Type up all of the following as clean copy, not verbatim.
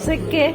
સિક્કે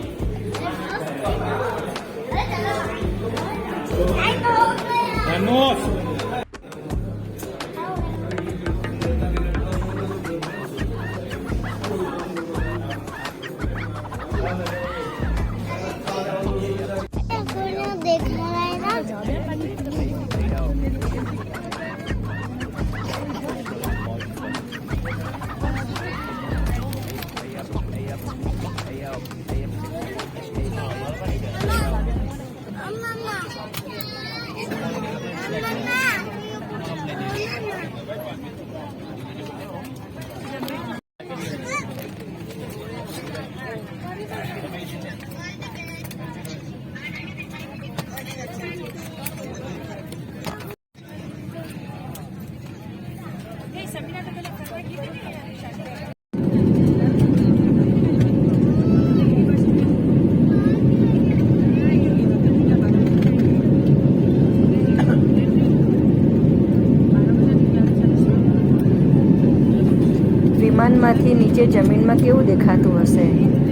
વિમાનમાંથી નીચે જમીનમાં કેવું દેખાતું હશે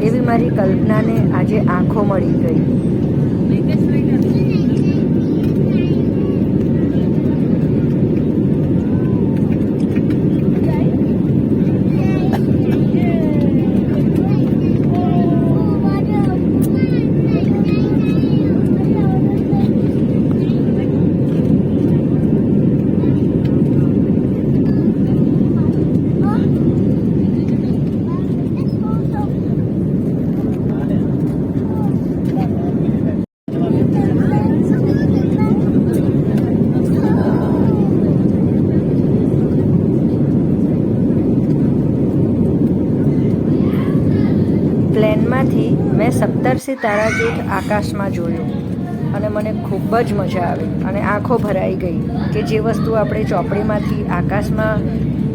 એવી મારી કલ્પનાને આજે આંખો મળી ગઈ. પ્લેનમાંથી મેં સપ્તર્ષિ તારાજૂથ આકાશમાં જોયું અને મને ખૂબ જ મજા આવી અને આંખો ભરાઈ ગઈ કે જે વસ્તુ આપણે ચોપડીમાંથી આકાશમાં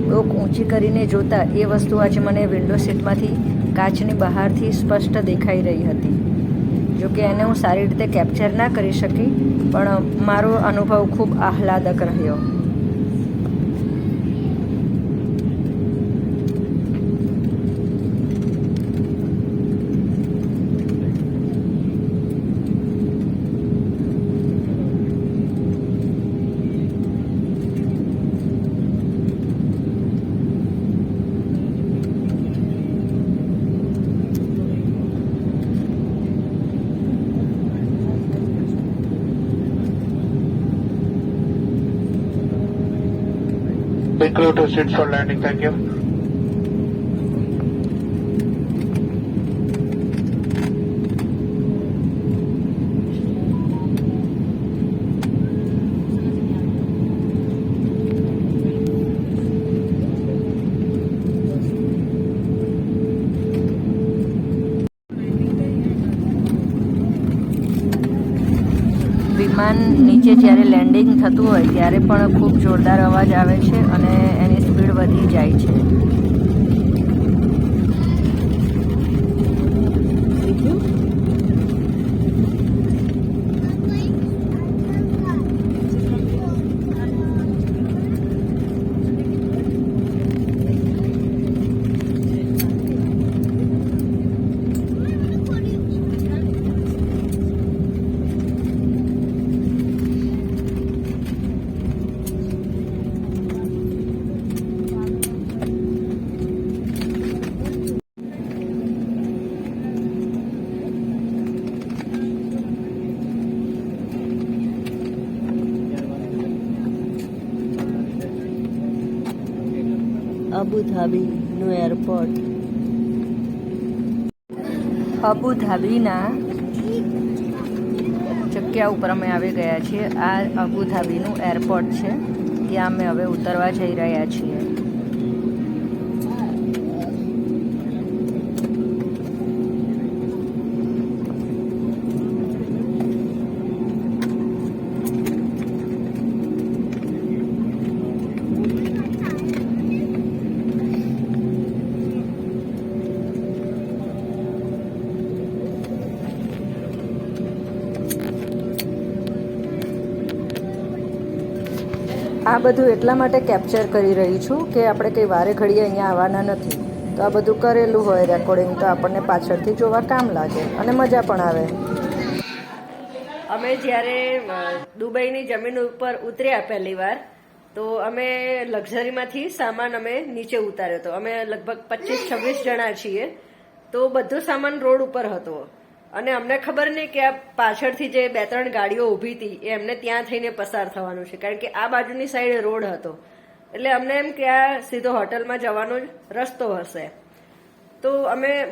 ડોક ઊંચી કરીને જોતા એ વસ્તુ આજે મને વિન્ડો સીટમાંથી કાચની બહારથી સ્પષ્ટ દેખાઈ રહી હતી. જોકે એને હું સારી રીતે કેપ્ચર ના કરી શકી પણ મારો અનુભવ ખૂબ આહલાદક રહ્યો. Clear to seats for landing. Thank you. વિમાન નીચે જ્યારે લેન્ડિંગ થતું હોય ત્યારે પણ ખૂબ જોરદાર અવાજ આવે છે અને એની સ્પીડ વધી જાય છે. અબુધાબીનું એરપોર્ટ. અબુધાબીના જગ્યા ઉપર અમે આવી ગયા છીએ. આ અબુધાબીનું એરપોર્ટ છે, ત્યાં અમે હવે ઉતરવા જઈ રહ્યા છીએ. આ બધું એટલા માટે કેપ્ચર કરી રહી છું કે આપણે કંઈ વારે ઘડીએ અહીંયા આવવાના નથી, તો આ બધું કરેલું હોય રેકોર્ડિંગ, તો આપણને પાછળથી જોવા કામ લાગે અને મજા પણ આવે. અમે જ્યારે દુબઈની જમીન ઉપર ઉતર્યા પહેલી વાર, તો અમે લક્ઝરીમાંથી સામાન અમે નીચે ઉતાર્યો હતો. અમે લગભગ 25-26 જણા છીએ, તો બધો સામાન રોડ ઉપર હતો અને અમને ખબર નહીં કે આ પાછળથી જે 2-3 ગાડીઓ ઊભી હતી એ એમને ત્યાં થઈને પસાર થવાનું છે, કારણ કે આ બાજુની સાઈડે રોડ હતો. એટલે અમને એમ કે આ સીધો હોટલમાં જવાનો જ રસ્તો હશે. તો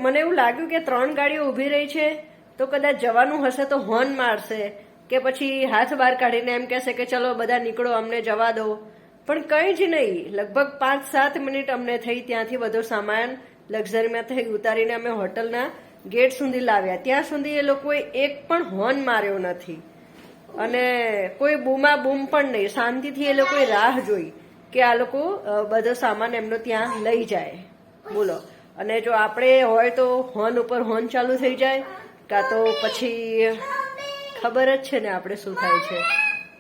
મને એવું લાગ્યું કે 3 ગાડીઓ ઊભી રહી છે, તો કદાચ જવાનું હશે તો હોર્ન મારશે કે પછી હાથ બહાર કાઢીને એમ કહેશે કે ચલો બધા નીકળો, અમને જવા દો. પણ કંઈ જ નહીં. લગભગ 5-7 મિનિટ અમને થઈ ત્યાંથી બધો સામાન લક્ઝરીમાંથી ઉતારીને અમે હોટલના ગેટ સુધી લાવ્યા. ત્યાં સુધી એ લોકોએ એક પણ હોર્ન માર્યો નથી અને કોઈ બૂમા બૂમ પણ નહીં. શાંતિથી એ લોકોએ રાહ જોઈ કે આ લોકો બધો સામાન એમનો ત્યાં લઈ જાય. બોલો. અને જો આપણે હોય તો હોર્ન ઉપર હોર્ન ચાલુ થઈ જાય, કાં તો પછી ખબર જ છે ને આપણે શું થાય છે.